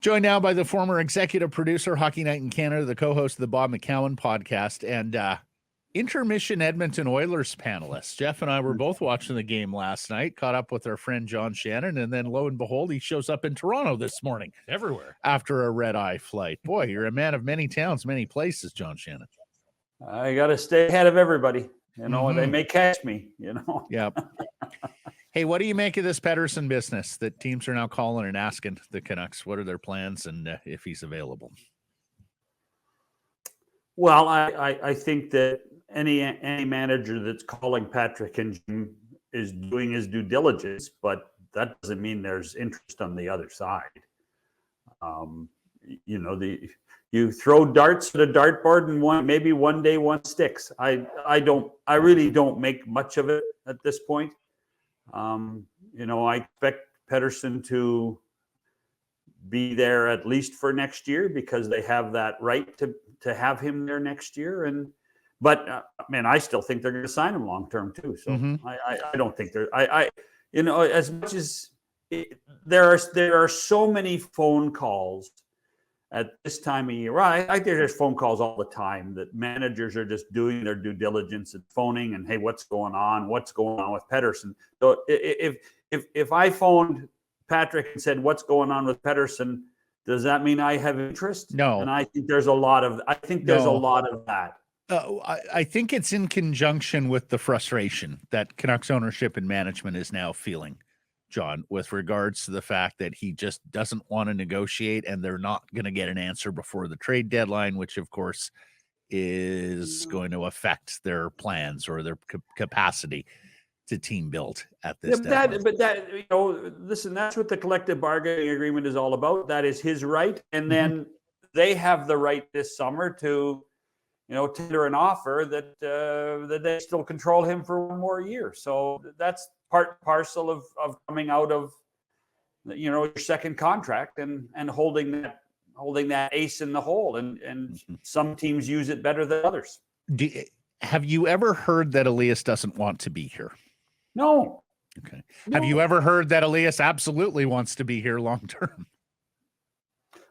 Joined now by the former executive producer, Hockey Night in Canada, the co-host of the Bob McCown podcast, and intermission Edmonton Oilers panelist. Jeff and I were both watching the game last night, caught up with our friend John Shannon, and then lo and behold, he shows up in Toronto this morning. Everywhere. After a red-eye flight. Boy, you're a man of many towns, many places, John Shannon. I got to stay ahead of everybody. They may catch me, Yep. Hey, what do you make of this Pettersson business that teams are now calling and asking the Canucks? What are their plans and if he's available? Well, I think that any manager that's calling Patrick and Jim is doing his due diligence, but that doesn't mean there's interest on the other side. You throw darts at a dartboard and maybe one day one sticks. I really don't make much of it at this point. I expect Pettersson to be there at least for next year because they have that right to have him there next year. But I still think they're going to sign him long term too. So I don't think as much as there are so many phone calls at this time of year. Well, I think there's phone calls all the time that managers are just doing their due diligence and phoning and, hey, what's going on? What's going on with Pettersson? So if I phoned Patrick and said, what's going on with Pettersson, does that mean I have interest? No. And I think there's a lot of that. I think it's in conjunction with the frustration that Canucks ownership and management is now feeling, John, with regards to the fact that he just doesn't want to negotiate and they're not going to get an answer before the trade deadline, which of course is going to affect their plans or their capacity to team build at this deadline. Listen, that's what the collective bargaining agreement is all about. That is his right. And then they have the right this summer to, tender an offer that they still control him for one more year. So that's part and parcel of coming out of, your second contract and holding that ace in the hole. And some teams use it better than others. Have you ever heard that Elias doesn't want to be here? No. Okay. No. Have you ever heard that Elias absolutely wants to be here long term?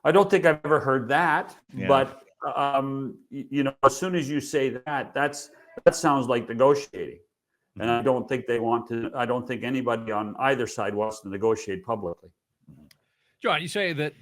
I don't think I've ever heard that, but as soon as you say that sounds like negotiating. And I don't think I don't think anybody on either side wants to negotiate publicly. John, you say that,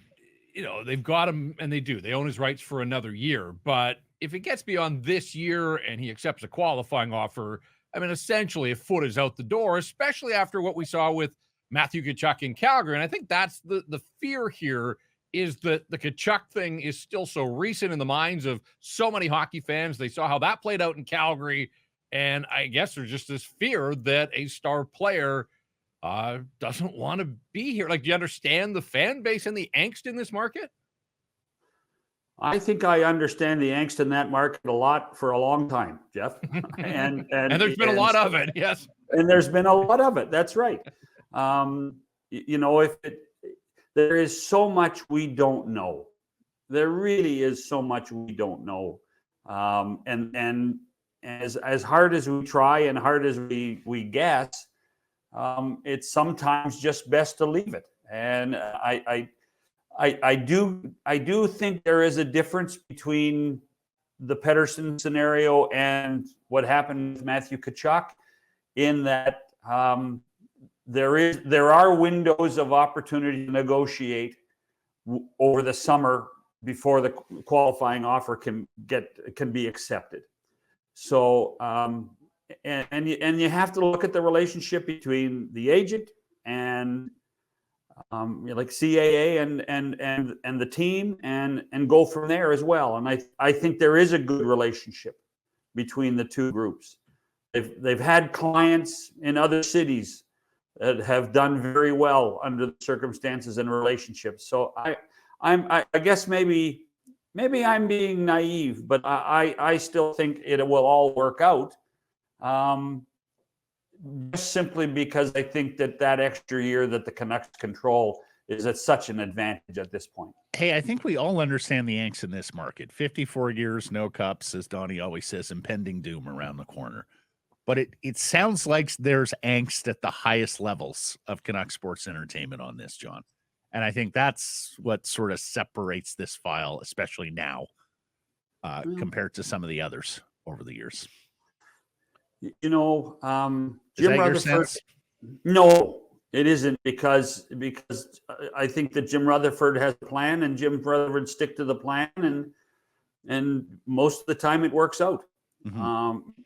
they've got him and they do. They own his rights for another year. But if it gets beyond this year and he accepts a qualifying offer, essentially a foot is out the door, especially after what we saw with Matthew Tkachuk in Calgary. And I think that's the fear here is that the Tkachuk thing is still so recent in the minds of so many hockey fans. They saw how that played out in Calgary. And I guess there's just this fear that a star player doesn't want to be here. Like, do you understand the fan base and the angst in this market? I think I understand the angst in that market a lot for a long time, Jeff. And there's been a lot of it, yes. And there's been a lot of it. That's right. There is so much we don't know. There really is so much we don't know. And as hard as we try and hard as we guess, it's sometimes just best to leave it. And I do think there is a difference between the Pettersson scenario and what happened with Matthew Tkachuk, in that there are windows of opportunity to negotiate over the summer before the qualifying offer can be accepted. So and you have to look at the relationship between the agent and like CAA and the team and go from there as well. And I think there is a good relationship between the two groups. They've had clients in other cities that have done very well under the circumstances and relationships. So I guess maybe I'm being naive, but I still think it will all work out. Just simply because I think that extra year that the Canucks control is at such an advantage at this point. Hey, I think we all understand the angst in this market. 54 years, no cups, as Donnie always says, impending doom around the corner. But it sounds like there's angst at the highest levels of Canucks sports entertainment on this, John. And I think that's what sort of separates this file, especially now, compared to some of the others over the years. You know, Is Jim that your Rutherford. sense? No, it isn't, because I think that Jim Rutherford has a plan, and Jim Rutherford stick to the plan, and most of the time it works out.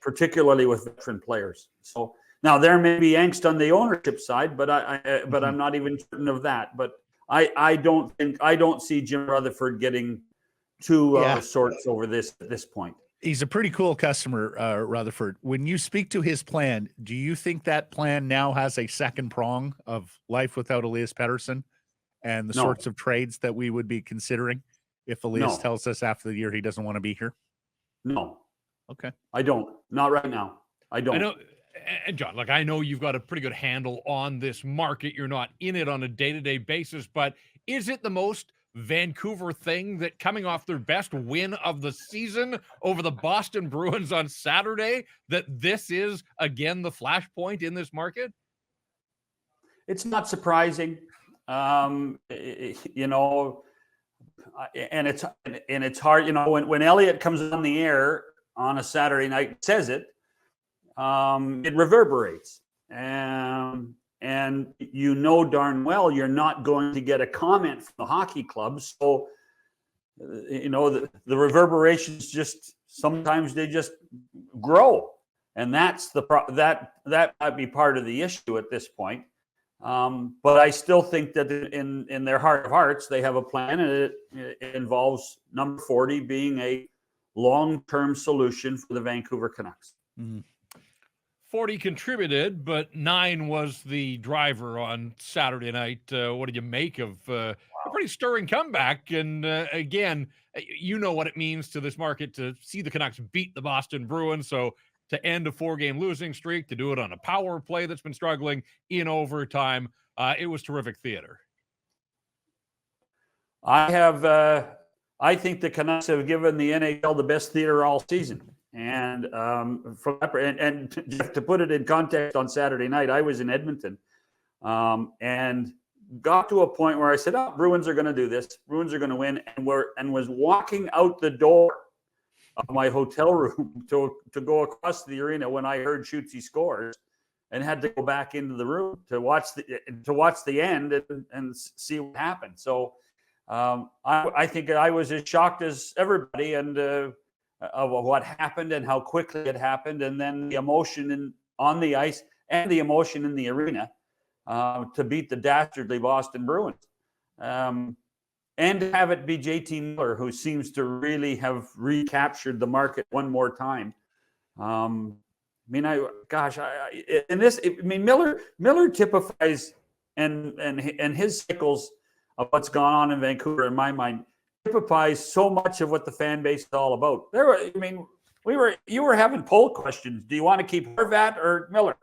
Particularly with veteran players. So now there may be angst on the ownership side, but I'm not even certain of that. But I don't see Jim Rutherford getting too out of sorts over this at this point. He's a pretty cool customer, Rutherford. When you speak to his plan, do you think that plan now has a second prong of life without Elias Pettersson and the sorts of trades that we would be considering if Elias tells us after the year he doesn't want to be here? No. Okay. I don't. Not right now. I don't. I know, and John, like, I know you've got a pretty good handle on this market. You're not in it on a day-to-day basis, but is it the most Vancouver thing that coming off their best win of the season over the Boston Bruins on Saturday, that this is again the flashpoint in this market? It's not surprising. You know, and it's hard, you know, when Elliott comes on the air on a Saturday night and says it, it reverberates. And you know darn well you're not going to get a comment from the hockey club. So, you know, the reverberations just, sometimes they just grow. And that's that might be part of the issue at this point. But I still think that in their heart of hearts, they have a plan, and it involves number 40 being a long-term solution for the Vancouver Canucks. 40 contributed, but 9 was the driver on Saturday night. What did you make of a pretty stirring comeback? And again, you know what it means to this market to see the Canucks beat the Boston Bruins. So to end a 4-game losing streak, to do it on a power play that's been struggling in overtime, it was terrific theater. I think the Canucks have given the NHL the best theater all season. And and to put it in context, on Saturday night, I was in Edmonton, and got to a point where I said, "Oh, Bruins are going to do this. Bruins are going to win," and was walking out the door of my hotel room to go across the arena when I heard Schutze scores, and had to go back into the room to watch the end and see what happened. So I think I was as shocked as everybody, and of what happened and how quickly it happened, and then the emotion on the ice and the emotion in the arena to beat the dastardly Boston Bruins. And to have it be JT Miller, who seems to really have recaptured the market one more time. Miller typifies and his cycles of what's gone on in Vancouver, in my mind, typifies so much of what the fan base is all about. You were having poll questions. Do you want to keep Horvat or Miller?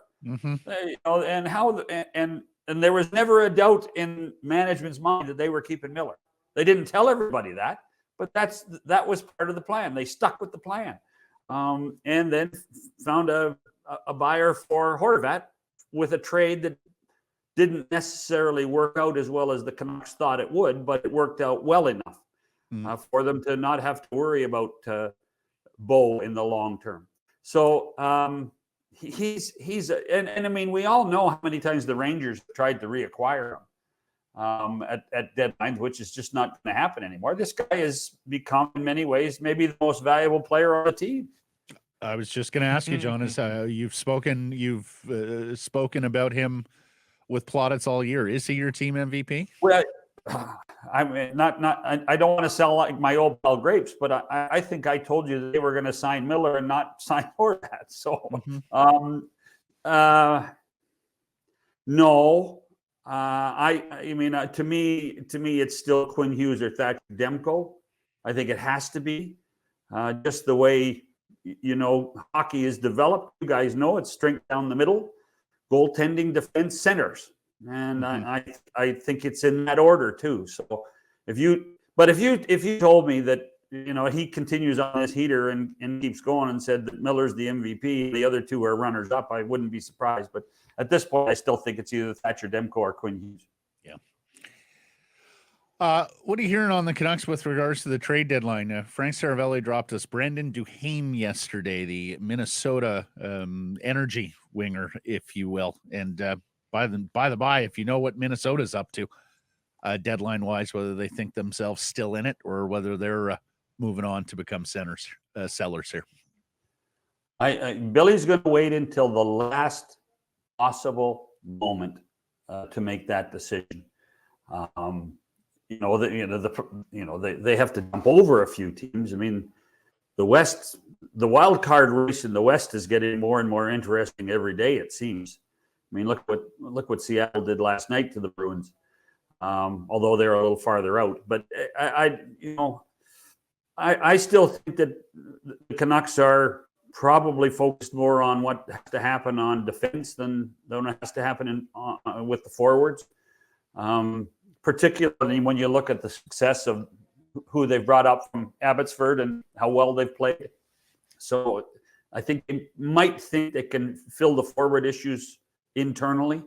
And there was never a doubt in management's mind that they were keeping Miller. They didn't tell everybody that, but that was part of the plan. They stuck with the plan, and then found a buyer for Horvat with a trade that didn't necessarily work out as well as the Canucks thought it would, but it worked out well enough for them to not have to worry about Bo in the long term. So and I mean, we all know how many times the Rangers tried to reacquire him at deadline, which is just not going to happen anymore. This guy has become, in many ways, maybe the most valuable player on the team. I was just going to ask you, John, you've spoken about him with plaudits all year. Is he your team MVP? Well, I mean, I don't want to sell like my old pal grapes, but I think I told you that they were going to sign Miller and not sign Horvat. So, no. I mean, to me, it's still Quinn Hughes or Thatcher Demko. I think it has to be just the way, hockey is developed. You guys know it's strength down the middle, goaltending, defense, centers. And I think it's in that order too. So if you told me that, he continues on this heater and keeps going and said that Miller's the MVP, the other two are runners up, I wouldn't be surprised. But at this point, I still think it's either Thatcher Demko or Quinn Hughes. Yeah. What are you hearing on the Canucks with regards to the trade deadline? Frank Saravelli dropped us Brendan Duhaime yesterday, the Minnesota energy winger, if you will. And by the by, if you know what Minnesota's up to, deadline-wise, whether they think themselves still in it or whether they're moving on to become sellers here. Billy's going to wait until the last possible moment to make that decision. They have to jump over a few teams. I mean, the wild card race in the West is getting more and more interesting every day, it seems. I mean, look what Seattle did last night to the Bruins. Although they're a little farther out, but I still think that the Canucks are probably focused more on what has to happen on defense than what has to happen with the forwards. Particularly when you look at the success of who they've brought up from Abbotsford and how well they've played. So I think they might think they can fill the forward issues internally.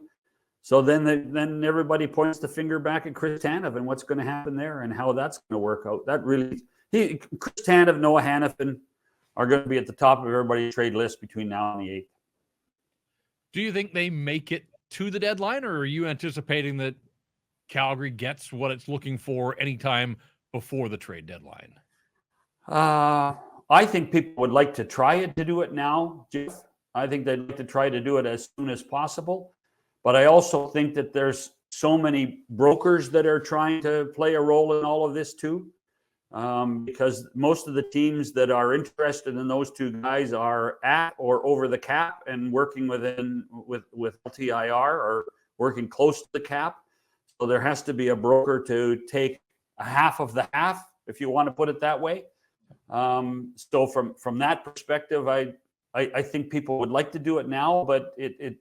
So then everybody points the finger back at Chris Tanev and what's going to happen there and how that's going to work out. Chris Tanev, Noah Hanifin are going to be at the top of everybody's trade list between now and the 8th. Do you think they make it to the deadline, or are you anticipating that Calgary gets what it's looking for anytime before the trade deadline? I think people would like to try to do it now, Jeff. I think they'd like to try to do it as soon as possible. But I also think that there's so many brokers that are trying to play a role in all of this too. Because most of the teams that are interested in those two guys are at or over the cap and working with LTIR or working close to the cap. So there has to be a broker to take a half of the half, if you want to put it that way. So from that perspective, I think people would like to do it now, but it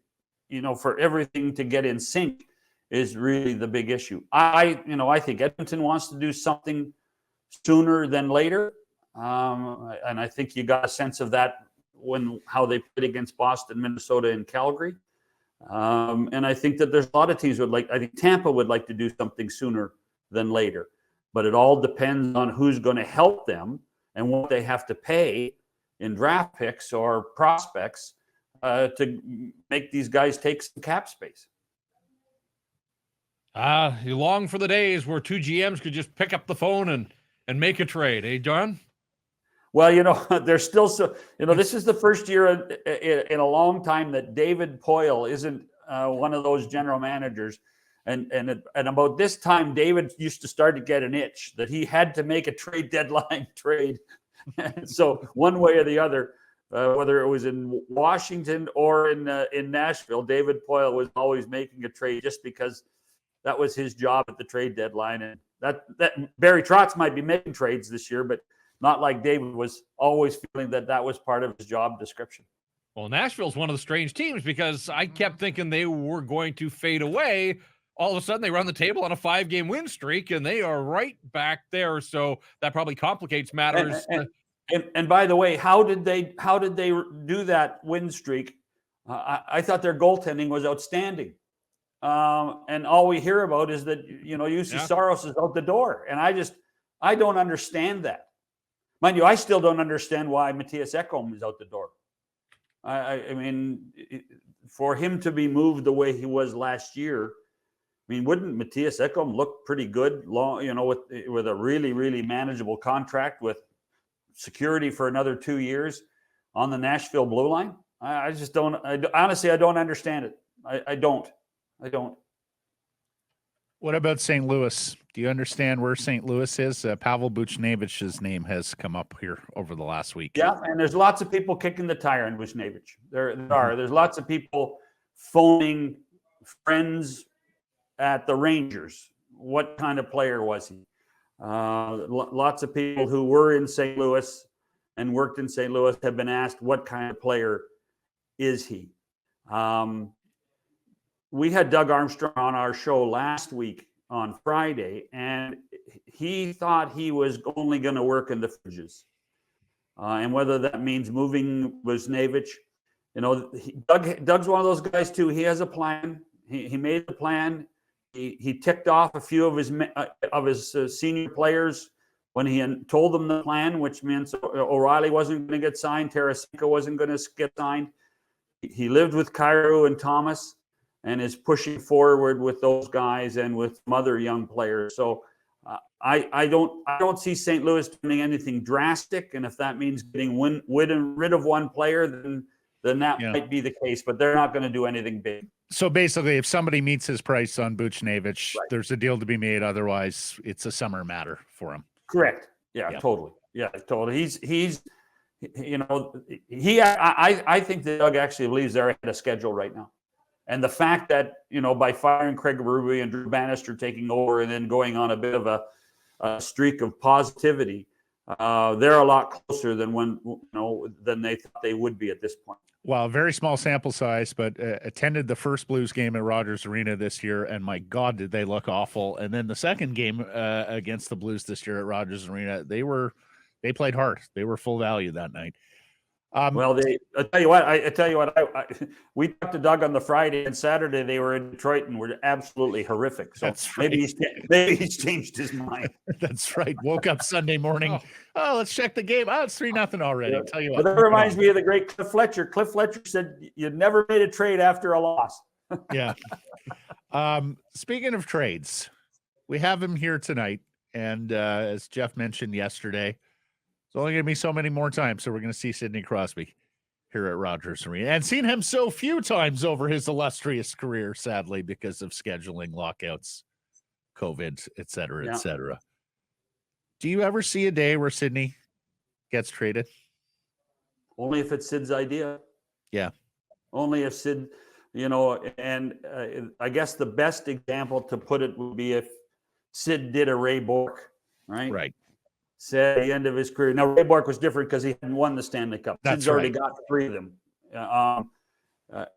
for everything to get in sync is really the big issue. I think Edmonton wants to do something sooner than later, and I think you got a sense of that how they played against Boston, Minnesota, and Calgary. And I think that there's a lot of teams I think Tampa would like to do something sooner than later, but it all depends on who's going to help them and what they have to pay in draft picks or prospects to make these guys take some cap space. You long for the days where two GMs could just pick up the phone and make a trade, eh, John? Well, there's still this is the first year in a long time that David Poile isn't one of those general managers. And about this time, David used to start to get an itch that he had to make a trade deadline trade. So one way or the other, whether it was in Washington or in Nashville, David Poile was always making a trade just because that was his job at the trade deadline. And that Barry Trotz might be making trades this year, but not like David was always feeling that was part of his job description. Well, Nashville's one of the strange teams because I kept thinking they were going to fade away. All of a sudden, they run the table on a 5-game win streak, and they are right back there. So that probably complicates matters. And by the way, how did they do that win streak? I thought their goaltending was outstanding. And all we hear about is that, UC Saros is out the door. And I don't understand that. Mind you, I still don't understand why Matthias Ekholm is out the door. I mean, for him to be moved the way he was last year, I mean, wouldn't Matthias Ekholm look pretty good, with a really, really manageable contract with security for another 2 years on the Nashville blue line? I just don't. Honestly, I don't understand it. I don't. What about St. Louis? Do you understand where St. Louis is? Pavel Bouchnevich's name has come up here over the last week. Yeah, and there's lots of people kicking the tire on Bouchnevich. There's lots of people phoning friends at the Rangers. What kind of player was he? Lots of people who were in St. Louis and worked in St. Louis have been asked, what kind of player is he? We had Doug Armstrong on our show last week on Friday, and he thought he was only going to work in the fridges. And whether that means moving Bouchnevich, Doug's one of those guys too. He has a plan. He made the plan. He ticked off a few of his senior players when he told them the plan, which meant O'Reilly wasn't going to get signed, Tarasenko wasn't going to get signed. He lived with Cairo and Thomas, and is pushing forward with those guys and with some other young players. So I don't see St. Louis doing anything drastic, and if that means getting rid of one player, then that might be the case. But they're not going to do anything big. So basically, if somebody meets his price on Bouchnevich, there's a deal to be made. Otherwise, it's a summer matter for him. Correct. Yeah, totally. Yeah, totally. He's I think the Doug actually believes they're ahead of schedule right now. And the fact that, by firing Craig Berube and Drew Bannister taking over and then going on a bit of a streak of positivity, they're a lot closer than than they thought they would be at this point. Well, very small sample size, but attended the first Blues game at Rogers Arena this year, and my God, did they look awful. And then the second game against the Blues this year at Rogers Arena, they played hard. They were full value that night. Well, I tell you what, we talked to Doug on the Friday, and Saturday they were in Detroit and were absolutely horrific. So maybe he's changed his mind. That's right. Woke up Sunday morning. Oh, let's check the game. Oh, it's 3-0 already. Yeah. Tell you what. But that reminds me of the great Cliff Fletcher. Cliff Fletcher said, "You never made a trade after a loss." Yeah. Speaking of trades, we have him here tonight, and as Jeff mentioned yesterday, it's only going to be so many more times, so we're going to see Sidney Crosby here at Rogers Arena, and seen him so few times over his illustrious career, sadly, because of scheduling, lockouts, COVID, et cetera, et cetera. Do you ever see a day where Sidney gets traded? Only if it's Sid's idea. Yeah. Only if Sid, and I guess the best example to put it would be if Sid did a Ray Bourque, right? Right. Said at the end of his career. Now, Ray Bourque was different because he hadn't won the Stanley Cup. Sid's already got 3 of them.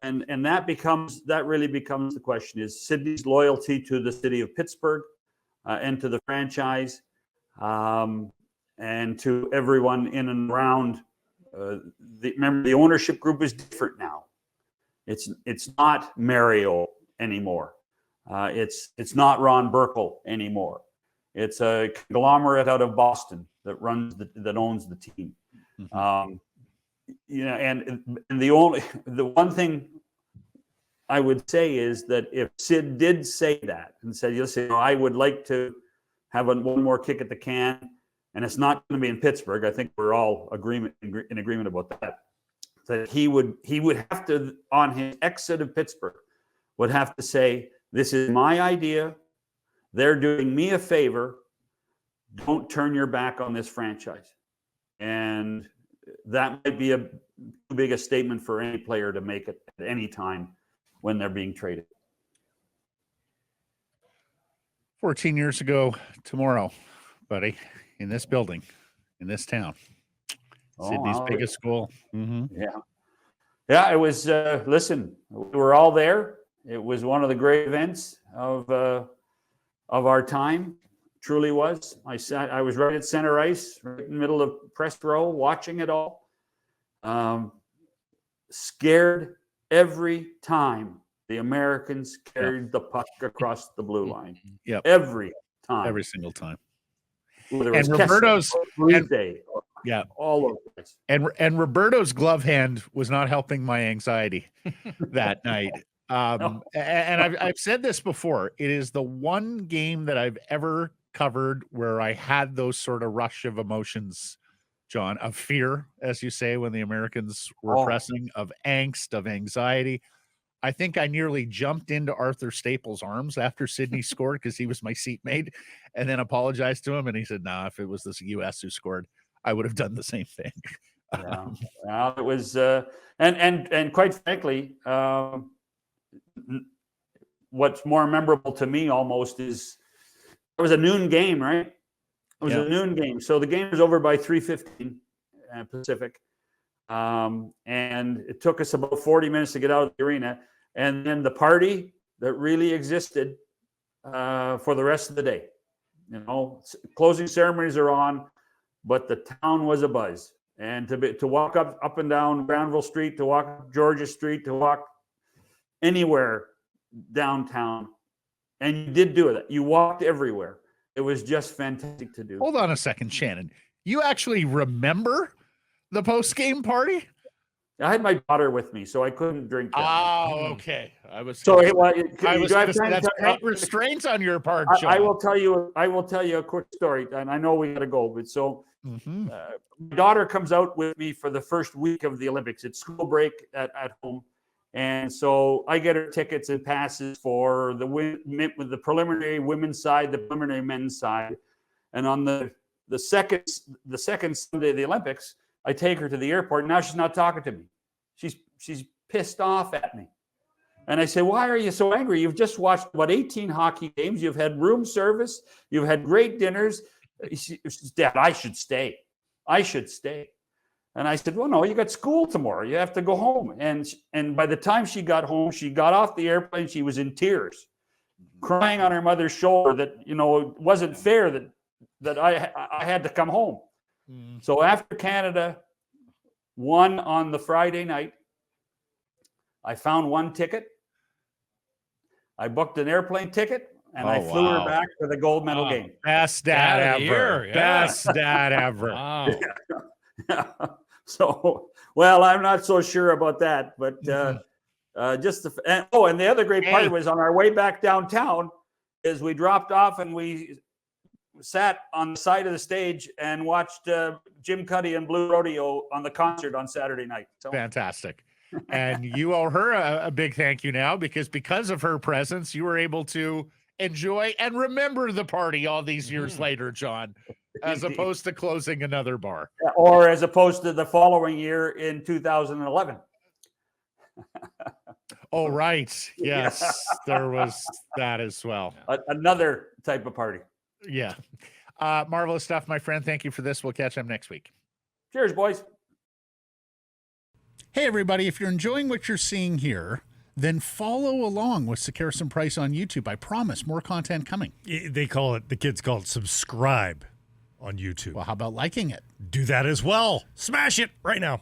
And that really becomes the question, is Sidney's loyalty to the city of Pittsburgh and to the franchise and to everyone in and around. Remember, the ownership group is different now. It's not Mario anymore. It's not Ron Burkle anymore. It's a conglomerate out of Boston that owns the team. Mm-hmm. And the one thing I would say is that if Sid did say that and said, I would like to have one more kick at the can, and it's not going to be in Pittsburgh. I think we're all in agreement about that. That he would have to, on his exit of Pittsburgh, would have to say, this is my idea. They're doing me a favor. Don't turn your back on this franchise. And that might be too big a statement for any player to make it at any time when they're being traded. 14 years ago tomorrow, buddy, in this building, in this town. Sydney's biggest goal. Mm-hmm. Yeah, it was, listen, we were all there. It was one of the great events of our time. Truly was. I was right at center ice, right in the middle of press row, watching it all. Scared every time the Americans carried the puck across the blue line. Yeah, every time, every single time. Whether and Roberto's all of this. And Roberto's glove hand was not helping my anxiety that night. No. And I've said this before. It is the one game that I've ever covered where I had those sort of rush of emotions, John, of fear, as you say, when the Americans were pressing, of angst, of anxiety. I think I nearly jumped into Arthur Staples' arms after Sidney scored because he was my seatmate, and then apologized to him. And he said, "Nah, if it was the U.S. who scored, I would have done the same thing." Well, it was, and quite frankly, what's more memorable to me almost is it was a noon game, right? It was a noon game. So the game was over by 3:15 Pacific. And it took us about 40 minutes to get out of the arena. And then the party that really existed for the rest of the day. Closing ceremonies are on, but the town was abuzz. And to walk up and down Granville Street, to walk up Georgia Street, to walk anywhere downtown, And you did do it. You walked everywhere. It was just fantastic to do. Hold on a second, Shannon. You actually remember the post-game party? I had my daughter with me, so I couldn't drink that. Oh, okay. I was That's restraints on your part, John. I will tell you a quick story, and I know we got to go. But so, my daughter comes out with me for the first week of the Olympics. It's school break at home, and so I get her tickets and passes for the preliminary women's side, the preliminary men's side, and on the second Sunday of the Olympics, I take her to the airport. Now she's not talking to me. She's pissed off at me. And I say, why are you so angry? You've just watched about 18 hockey games. You've had room service. You've had great dinners. She says, Dad, I should stay. I should stay. And I said, well, no, you got school tomorrow. You have to go home. And by the time she got home, she got off the airplane. She was in tears, crying on her mother's shoulder that, it wasn't fair that I had to come home. So after Canada won on the Friday night, I found one ticket. I booked an airplane ticket, and I flew her back for the gold medal game. Best dad ever. Best dad ever. Wow. Yeah. So, well, I'm not so sure about that, but and the other great part was on our way back downtown is we dropped off and we sat on the side of the stage and watched Jim Cuddy and Blue Rodeo on the concert on Saturday night. So. Fantastic. And you owe her a big thank you now because of her presence, you were able to enjoy and remember the party all these years later, John, as opposed to closing another bar. Or as opposed to the following year in 2011. Oh, right. Yes, there was that as well. Another type of party. Yeah. Marvelous stuff, my friend. Thank you for this. We'll catch up next week. Cheers, boys. Hey, everybody. If you're enjoying what you're seeing here, then follow along with Sekeres and Price on YouTube. I promise more content coming. The kids call it subscribe on YouTube. Well, how about liking it? Do that as well. Smash it right now.